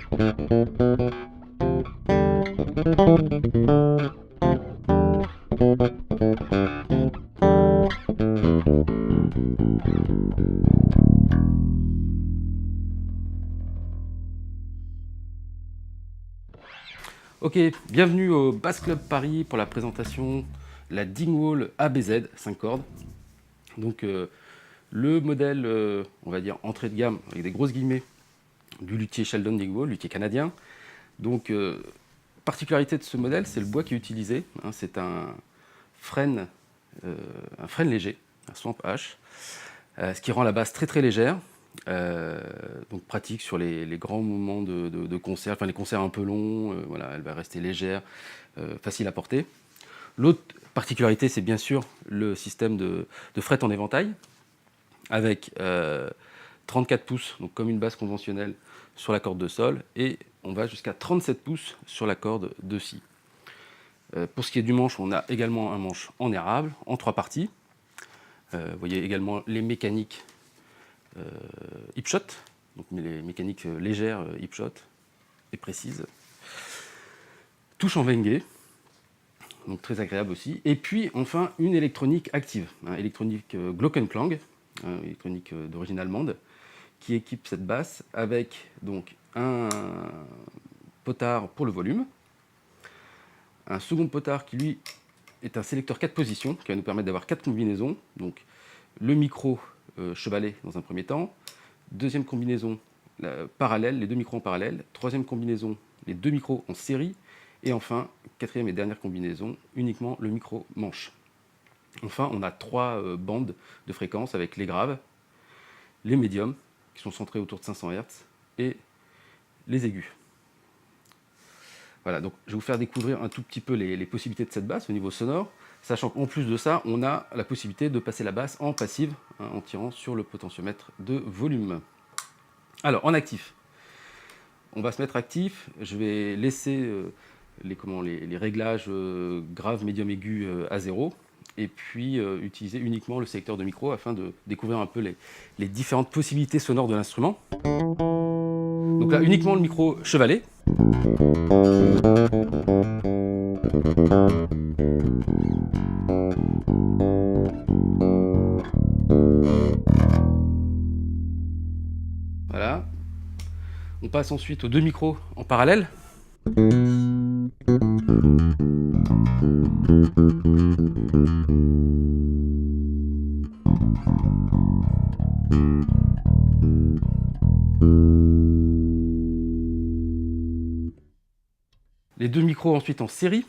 Ok, bienvenue au Bass Club Paris pour la présentation de la Dingwall ABZ 5 cordes. Donc le modèle, on va dire entrée de gamme avec des grosses guillemets du luthier Sheldon Dingwall, luthier canadien. Donc particularité de ce modèle, c'est le bois qui est utilisé. Hein, c'est un frêne léger, un Swamp Ash, ce qui rend la basse très légère. Donc pratique sur les grands moments de concert, enfin les concerts un peu longs, voilà, elle va rester légère, facile à porter. L'autre particularité, c'est bien sûr le système de fret en éventail, avec 34 pouces, donc comme une basse conventionnelle, sur la corde de sol, et on va jusqu'à 37 pouces sur la corde de si. Pour ce qui est du manche, on a également un manche en érable, en 3 parties. Vous voyez également les mécaniques hipshot, donc les mécaniques légères hipshot et précises. Touche en Wenge, donc très agréable aussi. Et puis enfin une électronique active, électronique Glockenklang, électronique d'origine allemande, qui équipe cette basse avec donc un potard pour le volume, un second potard qui lui est un sélecteur 4 positions, qui va nous permettre d'avoir 4 combinaisons, donc le micro chevalet dans un premier temps, deuxième combinaison parallèle, les 2 micros en parallèle, troisième combinaison, les 2 micros en série, et enfin, quatrième et dernière combinaison, uniquement le micro manche. Enfin, on a 3 bandes de fréquences avec les graves, les médiums, qui sont centrés autour de 500 Hz, et les aigus. Voilà, donc je vais vous faire découvrir un tout petit peu les possibilités de cette basse au niveau sonore, sachant qu'en plus de ça, on a la possibilité de passer la basse en passive, en tirant sur le potentiomètre de volume. Alors, en actif, on va se mettre actif, je vais laisser les réglages graves, médium, aigu à 0, et puis utiliser uniquement le sélecteur de micro afin de découvrir un peu les différentes possibilités sonores de l'instrument. Donc là, uniquement le micro chevalet. Voilà. On passe ensuite aux 2 micros en parallèle. Les 2 micros ensuite en série,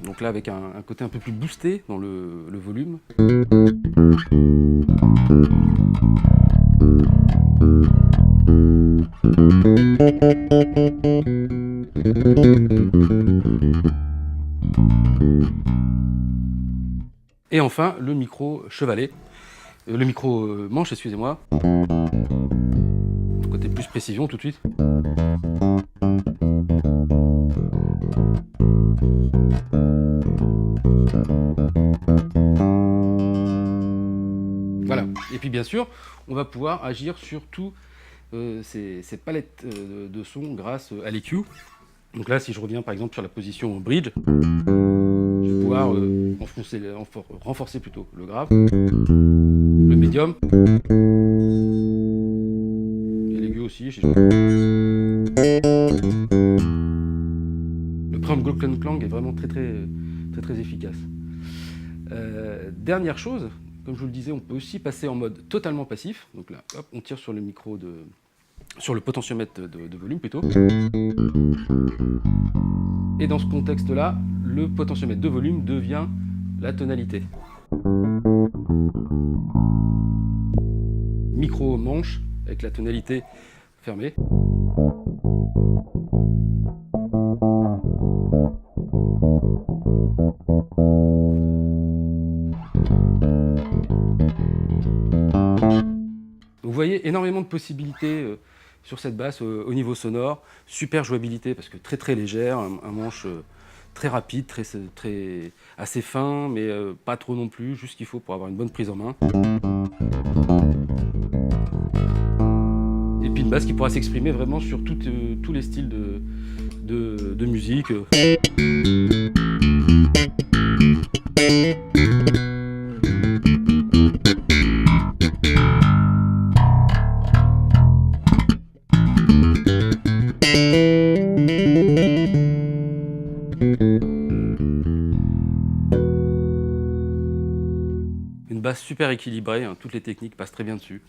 donc là avec un côté un peu plus boosté dans le volume. Et enfin le micro chevalet, le micro manche, excusez-moi. Côté plus précision tout de suite. Voilà, et puis bien sûr, on va pouvoir agir sur tout ces palettes de sons grâce à l'EQ. Donc là, si je reviens par exemple sur la position bridge, je vais pouvoir renforcer plutôt le grave, le médium, et l'aigu aussi. Le preamp Glockenklang est vraiment très efficace. Dernière chose, comme je vous le disais, on peut aussi passer en mode totalement passif. Donc là, hop, on tire sur le micro sur le potentiomètre de volume plutôt. Et dans ce contexte-là, le potentiomètre de volume devient la tonalité. Micro manche avec la tonalité fermée. Vous voyez énormément de possibilités sur cette basse au niveau sonore, super jouabilité parce que très légère, un manche très rapide, assez fin, mais pas trop non plus, juste ce qu'il faut pour avoir une bonne prise en main. Et puis une basse qui pourra s'exprimer vraiment sur tous les styles de musique. Une basse super équilibrée, hein, toutes les techniques passent très bien dessus.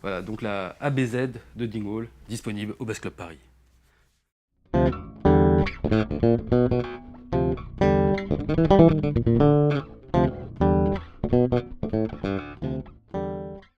Voilà, donc la ABZ de Dingwall, disponible au Bass Club Paris.